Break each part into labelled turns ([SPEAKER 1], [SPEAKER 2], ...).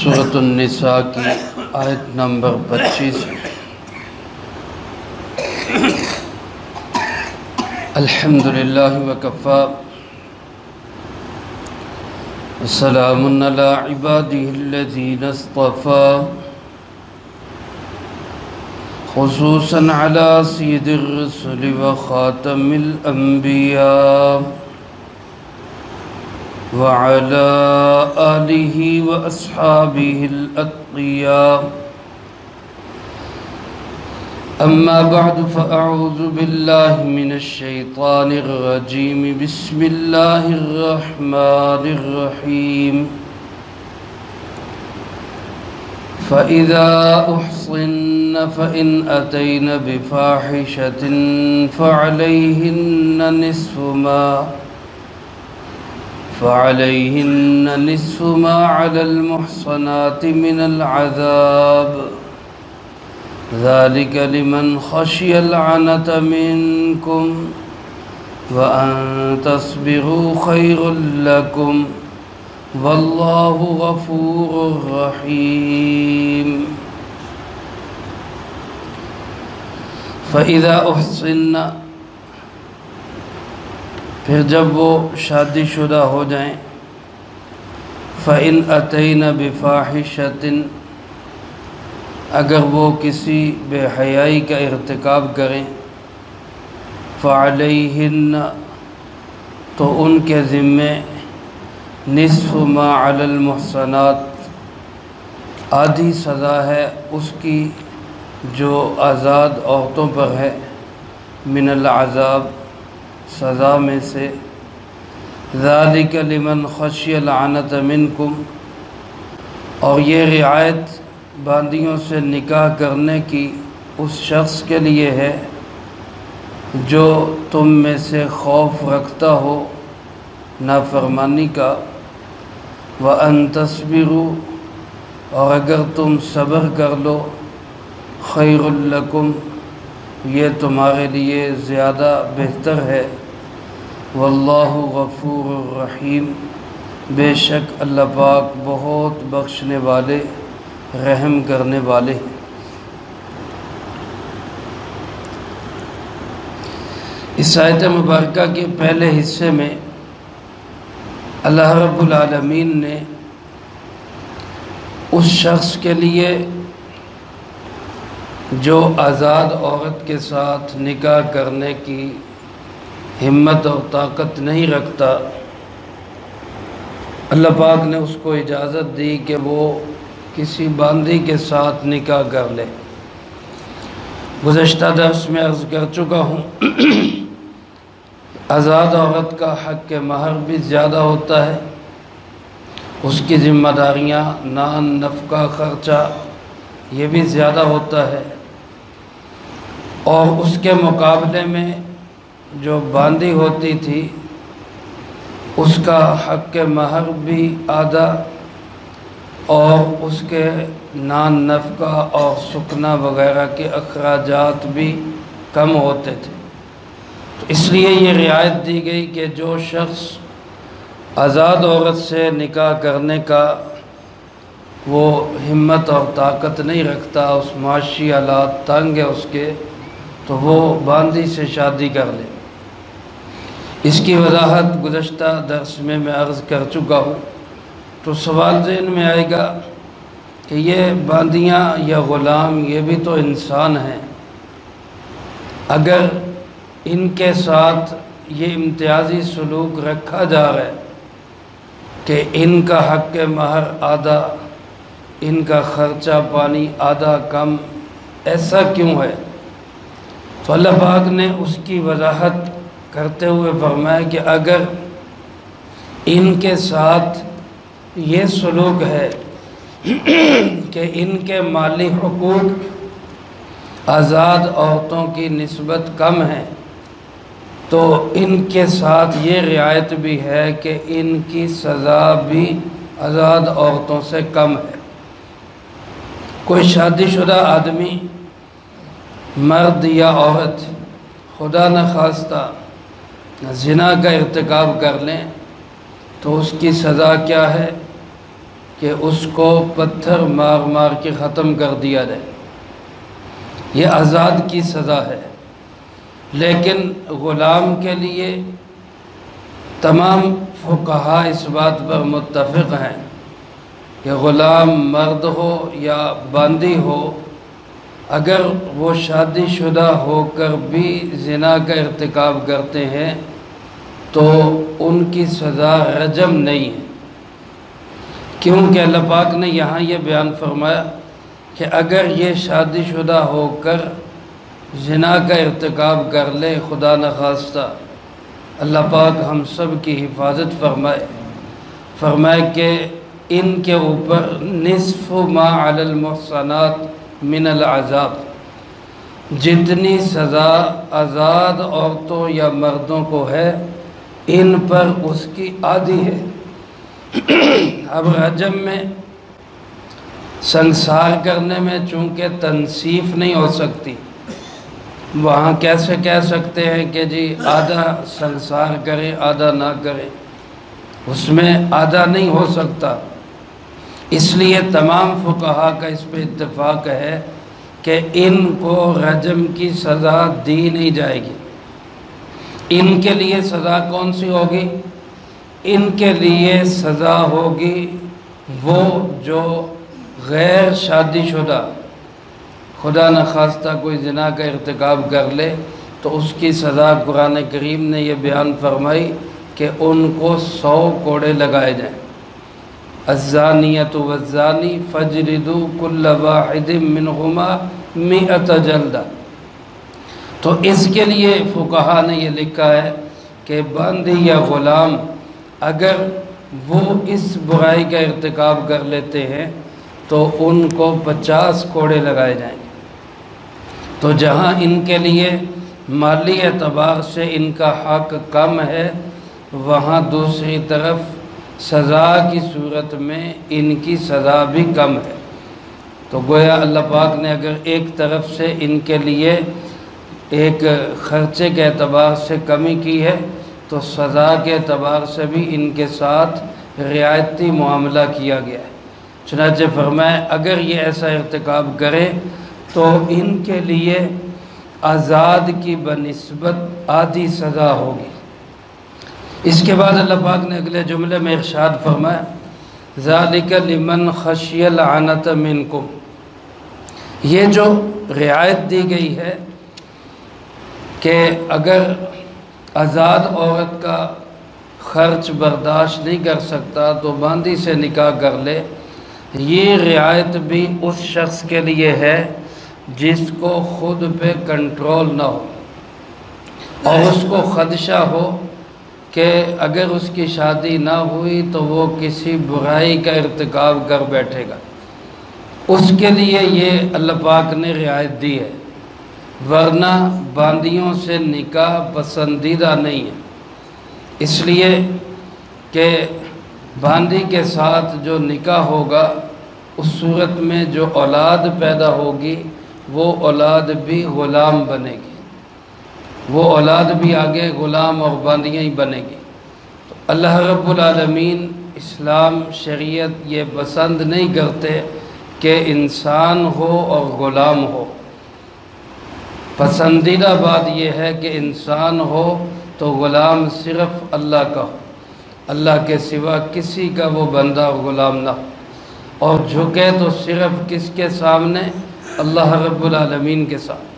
[SPEAKER 1] سورۃ النساء کی آیت نمبر 25۔ الحمدللہ وکفی وسلام علی عبادہ الذین اصطفی خصوصا علی سید الرسل وخاتم الانبیاء وعلى آلہ واصحابہ الاتقیاء اما بعد فاعوذ باللہ من الشیطان الرجیم بسم اللہ الرحمن الرحیم فَإِذَا أُحْصِنَّ فَإِنْ أَتَيْنَ بِفَاحِشَةٍ فعليهن نصف ما على المحصنات من العذاب ذلك لمن خشي العنة منكم وأن تصبروا خير لكم والله غفور رحيم فإذا أحصن، پھر جب وہ شادی شدہ ہو جائیں، فَإِنْ أَتَيْنَ بِفَاحِشَةٍ، اگر وہ کسی بے حیائی کا ارتکاب کریں، فَعَلَيْهِنَّ، تو ان کے ذمے نصف ما علی المحصنات، آدھی سزا ہے اس کی جو آزاد عورتوں پر ہے، من العذاب، سزا میں سے، ذالک لمن خشی العنت منکم، اور یہ رعایت باندیوں سے نکاح کرنے کی اس شخص کے لیے ہے جو تم میں سے خوف رکھتا ہو نافرمانی کا، وَأَن تَصْبِرُوا، اور اگر تم صبر کر لو، خیر لکم، یہ تمہارے لیے زیادہ بہتر ہے، واللہ غفور الرحیم، بے شک اللہ پاک بہت بخشنے والے رحم کرنے والے ہیں۔ اس آیت مبارکہ کے پہلے حصے میں اللہ رب العالمین نے اس شخص کے لیے جو آزاد عورت کے ساتھ نکاح کرنے کی ہمت اور طاقت نہیں رکھتا، اللہ پاک نے اس کو اجازت دی کہ وہ کسی باندی کے ساتھ نکاح کر لے۔ گزشتہ درس میں عرض کر چکا ہوں، آزاد عورت کا حق مہر بھی زیادہ ہوتا ہے، اس کی ذمہ داریاں، نان، نفقہ، خرچہ، یہ بھی زیادہ ہوتا ہے، اور اس کے مقابلے میں جو باندی ہوتی تھی اس کا حق مہر بھی آدھا، اور اس کے نان، نفقہ اور سکنا وغیرہ کے اخراجات بھی کم ہوتے تھے۔ تو اس لیے یہ رعایت دی گئی کہ جو شخص آزاد عورت سے نکاح کرنے کا وہ ہمت اور طاقت نہیں رکھتا، اس معاشی حالات تنگ ہے اس کے، تو وہ باندی سے شادی کر لے۔ اس کی وضاحت گزشتہ درس میں عرض کر چکا ہوں، تو سوال ذہن میں آئے گا کہ یہ باندیاں یا غلام یہ بھی تو انسان ہیں، اگر ان کے ساتھ یہ امتیازی سلوک رکھا جا رہا ہے کہ ان کا حق مہر آدھا، ان کا خرچہ پانی آدھا کم، ایسا کیوں ہے؟ تو اللہ پاک نے اس کی وضاحت کرتے ہوئے فرمایا کہ اگر ان کے ساتھ یہ سلوک ہے کہ ان کے مالی حقوق آزاد عورتوں کی نسبت کم ہے، تو ان کے ساتھ یہ رعایت بھی ہے کہ ان کی سزا بھی آزاد عورتوں سے کم ہے۔ کوئی شادی شدہ آدمی، مرد یا عورت، خدا نخواستہ زنا کا ارتکاب کر لیں تو اس کی سزا کیا ہے کہ اس کو پتھر مار مار کے ختم کر دیا جائے، یہ آزاد کی سزا ہے۔ لیکن غلام کے لیے تمام فقہاء اس بات پر متفق ہیں کہ غلام مرد ہو یا باندی ہو، اگر وہ شادی شدہ ہو کر بھی زنا کا ارتکاب کرتے ہیں تو ان کی سزا رجم نہیں ہے، کیونکہ اللہ پاک نے یہاں یہ بیان فرمایا کہ اگر یہ شادی شدہ ہو کر زنا کا ارتکاب کر لے، خدا نخواستہ، اللہ پاک ہم سب کی حفاظت فرمائے کہ ان کے اوپر نصف ما علی المحصنات من العذاب، جتنی سزا آزاد عورتوں یا مردوں کو ہے ان پر اس کی آدھی ہے۔ اب رجم میں سنسار کرنے میں چونکہ تنصیف نہیں ہو سکتی، وہاں کیسے کہہ سکتے ہیں کہ جی آدھا سنسار کرے آدھا نہ کرے، اس میں آدھا نہیں ہو سکتا۔ اس لیے تمام فقہاء کا اس پہ اتفاق ہے کہ ان کو رجم کی سزا دی نہیں جائے گی۔ ان کے لیے سزا کون سی ہوگی؟ ان کے لیے سزا ہوگی وہ جو غیر شادی شدہ، خدا نخواستہ کوئی زنا کا ارتکاب کر لے تو اس کی سزا قرآن کریم نے یہ بیان فرمائی کہ ان کو 100 کوڑے لگائے جائیں۔ الزانیۃ والزانی فاجلدوا کل واحد منہما 100 جلدہ۔ تو اس کے لیے فقہاء نے یہ لکھا ہے کہ باندی یا غلام اگر وہ اس برائی کا ارتکاب کر لیتے ہیں تو ان کو 50 کوڑے لگائے جائیں گے۔ تو جہاں ان کے لیے مالی اعتبار سے ان کا حق کم ہے، وہاں دوسری طرف سزا کی صورت میں ان کی سزا بھی کم ہے۔ تو گویا اللہ پاک نے اگر ایک طرف سے ان کے لیے ایک خرچے کے اعتبار سے کمی کی ہے تو سزا کے اعتبار سے بھی ان کے ساتھ رعایتی معاملہ کیا گیا ہے۔ چنانچہ فرمائے اگر یہ ایسا ارتکاب کرے تو ان کے لیے آزاد کی بنسبت آدھی سزا ہوگی۔ اس کے بعد اللہ پاک نے اگلے جملے میں ارشاد فرمایا ذالک لمن خشی العنت منکم، یہ جو رعایت دی گئی ہے کہ اگر آزاد عورت کا خرچ برداشت نہیں کر سکتا تو باندی سے نکاح کر لے، یہ رعایت بھی اس شخص کے لیے ہے جس کو خود پہ کنٹرول نہ ہو اور اس کو خدشہ ہو کہ اگر اس کی شادی نہ ہوئی تو وہ کسی برائی کا ارتکاب کر بیٹھے گا، اس کے لیے یہ اللہ پاک نے رعایت دی ہے، ورنہ باندیوں سے نکاح پسندیدہ نہیں ہے۔ اس لیے کہ باندی کے ساتھ جو نکاح ہوگا اس صورت میں جو اولاد پیدا ہوگی وہ اولاد بھی غلام بنے گی، وہ اولاد بھی آگے غلام اور باندیاں ہی بنے گی۔ تو اللہ رب العالمین اسلام شریعت یہ پسند نہیں کرتے کہ انسان ہو اور غلام ہو، پسندیدہ بات یہ ہے کہ انسان ہو تو غلام صرف اللہ کا ہو، اللہ کے سوا کسی کا وہ بندہ غلام نہ ہو، اور جھکے تو صرف کس کے سامنے؟ اللہ رب العالمین کے سامنے۔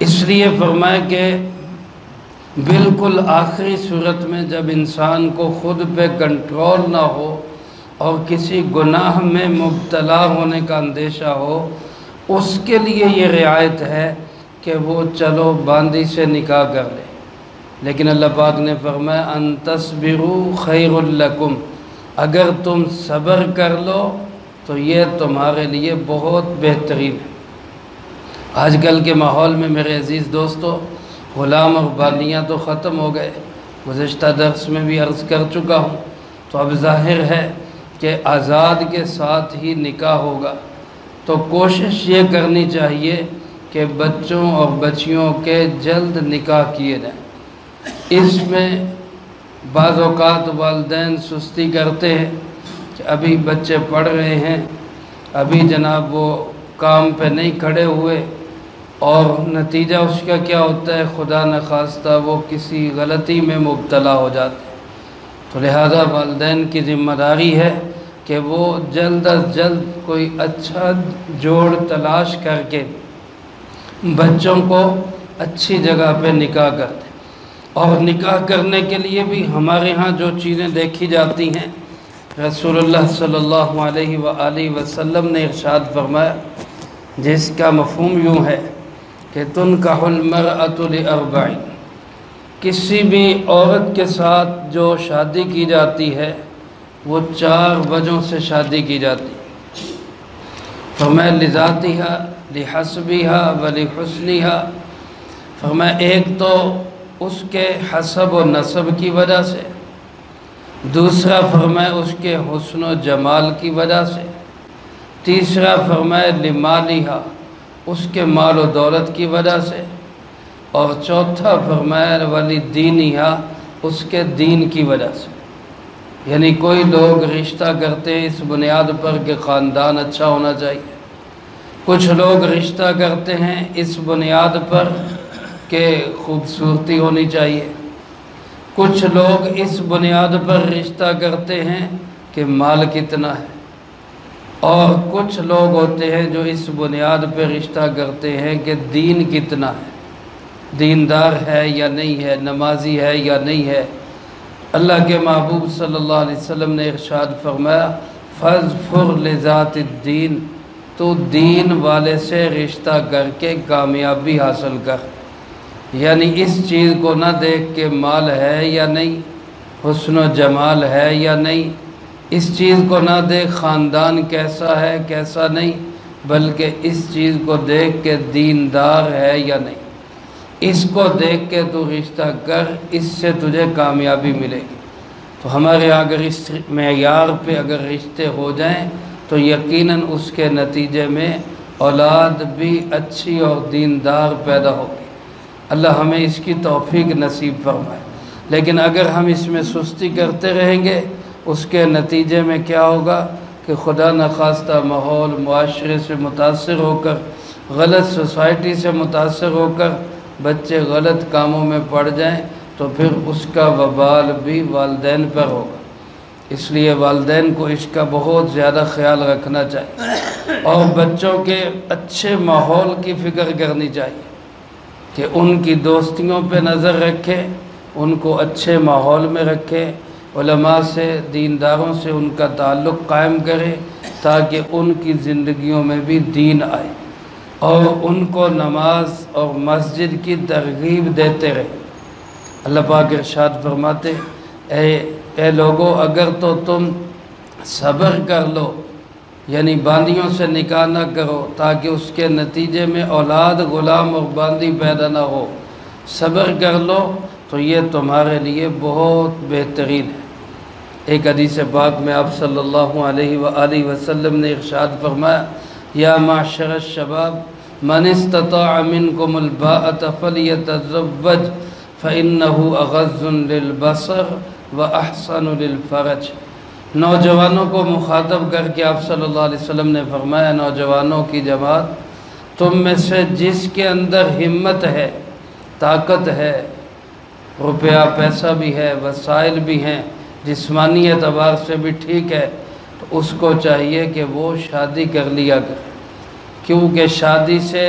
[SPEAKER 1] اس لیے فرمائے کہ بالکل آخری صورت میں جب انسان کو خود پہ کنٹرول نہ ہو اور کسی گناہ میں مبتلا ہونے کا اندیشہ ہو، اس کے لیے یہ رعایت ہے کہ وہ چلو باندی سے نکاح کر لے۔ لیکن اللہ پاک نے فرمایا ان تصبروا خیر لکم، اگر تم صبر کر لو تو یہ تمہارے لیے بہت بہترین ہے۔ آج کل کے ماحول میں میرے عزیز دوستو غلام اور باندیاں تو ختم ہو گئے، گزشتہ درس میں بھی عرض کر چکا ہوں، تو اب ظاہر ہے کہ آزاد کے ساتھ ہی نکاح ہوگا، تو کوشش یہ کرنی چاہیے کہ بچوں اور بچیوں کے جلد نکاح کیے جائیں۔ اس میں بعض اوقات والدین سستی کرتے ہیں کہ ابھی بچے پڑھ رہے ہیں، ابھی جناب وہ کام پہ نہیں کھڑے ہوئے، اور نتیجہ اس کا کیا ہوتا ہے، خدا نخواستہ وہ کسی غلطی میں مبتلا ہو جاتے ہیں۔ تو لہذا والدین کی ذمہ داری ہے کہ وہ جلد از جلد کوئی اچھا جوڑ تلاش کر کے بچوں کو اچھی جگہ پہ نکاح کر دیں۔ اور نکاح کرنے کے لیے بھی ہمارے ہاں جو چیزیں دیکھی جاتی ہیں، رسول اللہ صلی اللہ علیہ وآلہ وسلم نے ارشاد فرمایا، جس کا مفہوم یوں ہے کہ تنکح المرأة لأربع، کسی بھی عورت کے ساتھ جو شادی کی جاتی ہے وہ 4 وجہوں سے شادی کی جاتی ہے۔ فرمایا لذاتہا، لحسبہا ولحسنہا، فرمایا ایک تو اس کے حسب و نسب کی وجہ سے، دوسرا فرمایا اس کے حسن و جمال کی وجہ سے، تیسرا فرمایا لمالہا، اس کے مال و دولت کی وجہ سے، اور چوتھا فرمایا ولدینہا، اس کے دین کی وجہ سے۔ یعنی کوئی لوگ رشتہ کرتے ہیں اس بنیاد پر کہ خاندان اچھا ہونا چاہیے، کچھ لوگ رشتہ کرتے ہیں اس بنیاد پر کہ خوبصورتی ہونی چاہیے، کچھ لوگ اس بنیاد پر رشتہ کرتے ہیں کہ مال کتنا ہے، اور کچھ لوگ ہوتے ہیں جو اس بنیاد پہ رشتہ کرتے ہیں کہ دین کتنا ہے، دیندار ہے یا نہیں ہے، نمازی ہے یا نہیں ہے۔ اللہ کے محبوب صلی اللہ علیہ وسلم نے ارشاد فرمایا فاظفر لذات الدین، تو دین والے سے رشتہ کر کے کامیابی حاصل کر۔ یعنی اس چیز کو نہ دیکھ کے مال ہے یا نہیں، حسن و جمال ہے یا نہیں، اس چیز کو نہ دیکھ خاندان کیسا ہے کیسا نہیں، بلکہ اس چیز کو دیکھ کے دیندار ہے یا نہیں، اس کو دیکھ کے تو رشتہ کر، اس سے تجھے کامیابی ملے گی۔ تو ہمارے اگر اس معیار پہ اگر رشتے ہو جائیں تو یقیناً اس کے نتیجے میں اولاد بھی اچھی اور دیندار پیدا ہوگی۔ اللہ ہمیں اس کی توفیق نصیب فرمائے۔ لیکن اگر ہم اس میں سستی کرتے رہیں گے، اس کے نتیجے میں کیا ہوگا کہ خدا نخواستہ ماحول معاشرے سے متاثر ہو کر، غلط سوسائٹی سے متاثر ہو کر بچے غلط کاموں میں پڑ جائیں تو پھر اس کا وبال بھی والدین پر ہوگا۔ اس لیے والدین کو اس کا بہت زیادہ خیال رکھنا چاہیے، اور بچوں کے اچھے ماحول کی فکر کرنی چاہیے کہ ان کی دوستیوں پہ نظر رکھے، ان کو اچھے ماحول میں رکھے، علماء سے، دینداروں سے ان کا تعلق قائم کرے تاکہ ان کی زندگیوں میں بھی دین آئے، اور ان کو نماز اور مسجد کی ترغیب دیتے رہے۔ اللہ پاک ارشاد فرماتے اے لوگو، اگر تو تم صبر کر لو، یعنی باندیوں سے نکاح نہ کرو تاکہ اس کے نتیجے میں اولاد غلام اور باندی پیدا نہ ہو، صبر کر لو تو یہ تمہارے لیے بہت بہترین ہے۔ ایک حدیث پاک میں آپ صلی اللہ علیہ وآلہ وسلم نے ارشاد فرمایا یا معشر الشباب من استطاع منکم الباءۃ فلیتزوج فإنہ اغض للبصر واحسن للفرج۔ نوجوانوں کو مخاطب کر کے آپ صلی اللہ علیہ وسلم نے فرمایا، نوجوانوں کی جماعت، تم میں سے جس کے اندر ہمت ہے، طاقت ہے، روپیہ پیسہ بھی ہے، وسائل بھی ہیں، جسمانی اعتبار سے بھی ٹھیک ہے، تو اس کو چاہیے کہ وہ شادی کر لیا کرے، کیونکہ شادی سے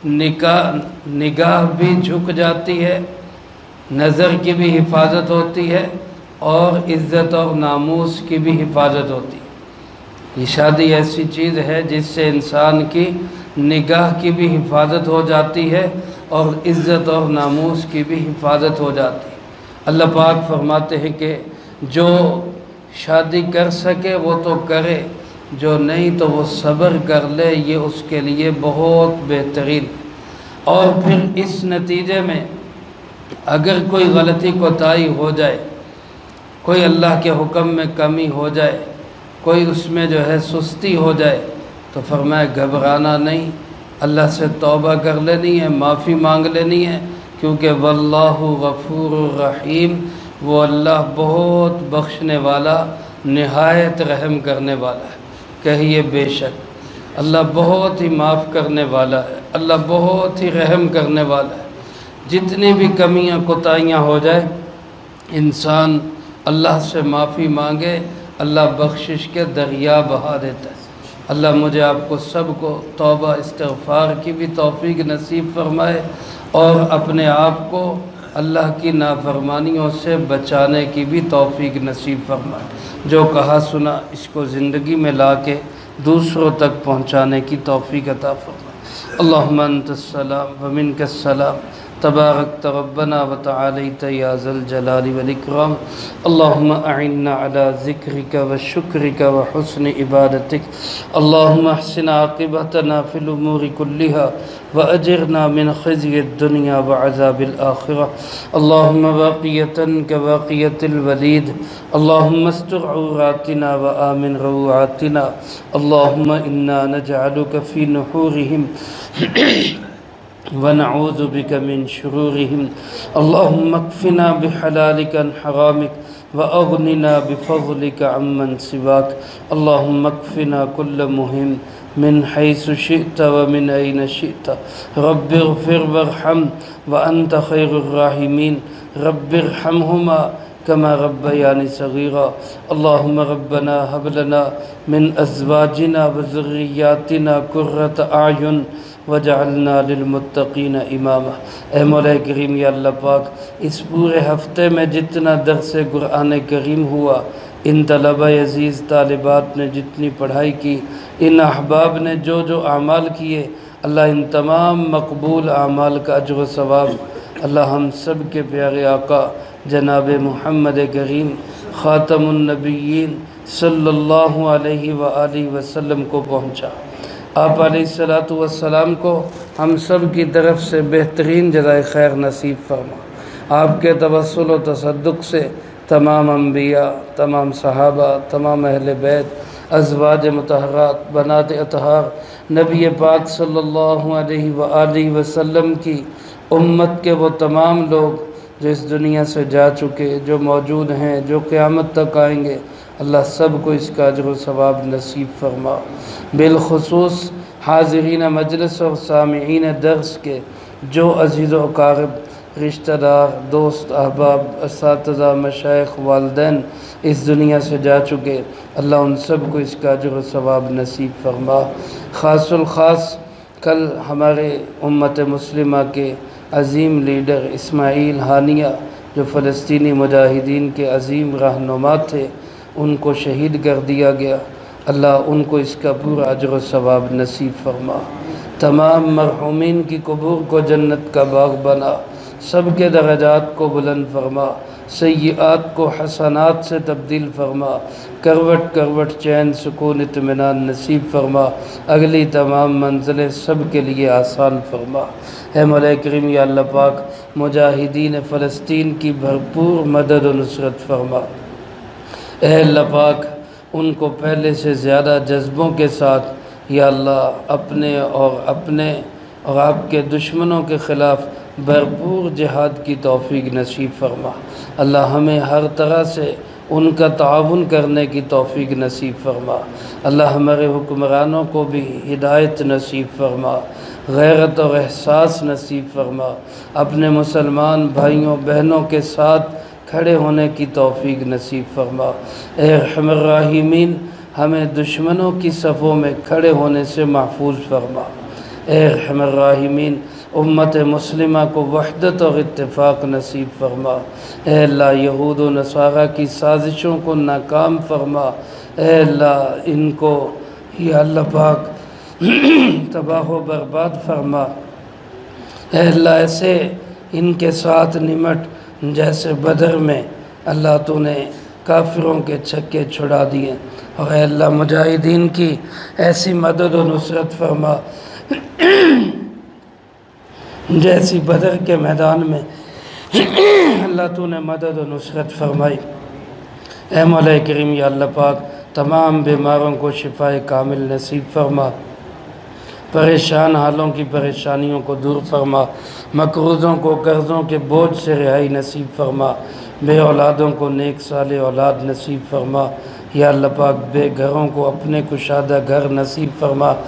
[SPEAKER 1] نگاہ بھی جھک جاتی ہے، نظر کی بھی حفاظت ہوتی ہے، اور عزت اور ناموس کی بھی حفاظت ہوتی ہے۔ یہ شادی ایسی چیز ہے جس سے انسان کی نگاہ کی بھی حفاظت ہو جاتی ہے اور عزت اور ناموس کی بھی حفاظت ہو جاتی ہے۔ اللہ پاک فرماتے ہیں کہ جو شادی کر سکے وہ تو کرے، جو نہیں تو وہ صبر کر لے، یہ اس کے لیے بہت بہترین ہے۔ اور پھر اس نتیجے میں اگر کوئی غلطی کوتاہی ہو جائے، کوئی اللہ کے حکم میں کمی ہو جائے، کوئی اس میں جو ہے سستی ہو جائے، تو فرمایا گھبرانا نہیں، اللہ سے توبہ کر لینی ہے، معافی مانگ لینی ہے، کیونکہ واللہ غفور الرحیم، وہ اللہ بہت بخشنے والا نہایت رحم کرنے والا ہے۔ کہیے بے شک اللہ بہت ہی معاف کرنے والا ہے، اللہ بہت ہی رحم کرنے والا ہے۔ جتنی بھی کمیاں کوتاہیاں ہو جائے انسان اللہ سے معافی مانگے، اللہ بخشش کے دریا بہا دیتا ہے۔ اللہ مجھے آپ کو سب کو توبہ استغفار کی بھی توفیق نصیب فرمائے اور اپنے آپ کو اللہ کی نافرمانیوں سے بچانے کی بھی توفیق نصیب فرمائے۔ جو کہا سنا اس کو زندگی میں لا کے دوسروں تک پہنچانے کی توفیق عطا فرمائے۔ اللہم انت السلام ومنک السلام تبارکت ربنا وتعالیت یا ذا الجلال والاکرام۔ اللہم اعنا علی ذکرک وشکرک وحسن عبادتک۔ اللہم احسن عاقبتنا فی الامور کلها واجرنا من خزی الدنیا وعذاب الآخرہ۔ اللہم واقیتا کواقیت الولید۔ اللہم استر عوراتنا وآمن روعاتنا۔ اللہم انا نجعلک فی نحورہم ونعوذ بک من شرورہم۔ اللہم اکفنا بحلالک عن حرامک واغننا بفضلک عمن سواک۔ اللہم اکفنا کل مہم من حیث شئت ومن این شئت۔ رب اغفر وارحم وانت خیر الراحمین۔ رب ارحمہما کما ربیانی صغیرا۔ اللہم ربنا ہب لنا من ازواجنا وذریاتنا قرۃ اعین وجعلنا للمتقین اماما۔ اے مولا کریم یا اللہ پاک، اس پورے ہفتے میں جتنا درس قرآن کریم ہوا، ان طلبہ عزیز طالبات نے جتنی پڑھائی کی، ان احباب نے جو جو اعمال کیے، اللہ ان تمام مقبول اعمال کا اجر و ثواب اللہ ہم سب کے پیارے آقا جناب محمد کریم خاتم النبیین صلی اللہ علیہ وآلہ وسلم کو پہنچا۔ آپ علیہ السلام کو ہم سب کی طرف سے بہترین جزائے خیر نصیب فرما۔ آپ کے توسل و تصدق سے تمام انبیاء، تمام صحابہ، تمام اہل بیت، ازواج مطہرات، بنات اطہار، نبی پاک صلی اللہ علیہ وآلہ وسلم کی امت کے وہ تمام لوگ جو اس دنیا سے جا چکے، جو موجود ہیں، جو قیامت تک آئیں گے، اللہ سب کو اس کا اجر و ثواب نصیب فرما۔ بالخصوص حاضرین مجلس اور سامعین درس کے جو عزیز و اقارب، رشتہ دار، دوست، احباب، اساتذہ، مشائخ، والدین اس دنیا سے جا چکے، اللہ ان سب کو اس کا اجر و ثواب نصیب فرما۔ خاص الخاص کل ہمارے امت مسلمہ کے عظیم لیڈر اسماعیل ہانیہ جو فلسطینی مجاہدین کے عظیم رہنما تھے، ان کو شہید کر دیا گیا۔ اللہ ان کو اس کا پورا اجر و ثواب نصیب فرما۔ تمام مرحومین کی قبور کو جنت کا باغ بنا، سب کے درجات کو بلند فرما، سیئات کو حسنات سے تبدیل فرما، کروٹ کروٹ چین سکون اطمینان نصیب فرما، اگلی تمام منزلیں سب کے لیے آسان فرما۔ اے مولا کریم یا اللہ پاک، مجاہدین فلسطین کی بھرپور مدد و نصرت فرما۔ اے اللہ پاک، ان کو پہلے سے زیادہ جذبوں کے ساتھ یا اللہ اپنے اور آپ کے دشمنوں کے خلاف بھرپور جہاد کی توفیق نصیب فرما۔ اللہ ہمیں ہر طرح سے ان کا تعاون کرنے کی توفیق نصیب فرما۔ اللہ ہمارے حکمرانوں کو بھی ہدایت نصیب فرما، غیرت اور احساس نصیب فرما، اپنے مسلمان بھائیوں بہنوں کے ساتھ کھڑے ہونے کی توفیق نصیب فرما۔ اے ارحم الراحمین، ہمیں دشمنوں کی صفوں میں کھڑے ہونے سے محفوظ فرما۔ اے ارحم الراحمین، امت مسلمہ کو وحدت اور اتفاق نصیب فرما۔ اے اللہ یہود و نصارہ کی سازشوں کو ناکام فرما۔ اے اللہ ان کو یا اللہ پاک تباہ و برباد فرما۔ اے اللہ ایسے ان کے ساتھ نمٹ جیسے بدر میں اللہ تو نے کافروں کے چھکے چھڑا دیے، اور اے اللہ مجاہدین کی ایسی مدد و نصرت فرما جیسی بدر کے میدان میں اللہ تو نے مدد و نصرت فرمائی۔ اے مولا کریم یا اللہ پاک، تمام بیماروں کو شفاء کامل نصیب فرما، پریشان حالوں کی پریشانیوں کو دور فرما، مقروضوں کو قرضوں کے بوجھ سے رہائی نصیب فرما، بے اولادوں کو نیک صالح اولاد نصیب فرما، یا اللہ پاک بے گھروں کو اپنے کشادہ گھر نصیب فرما۔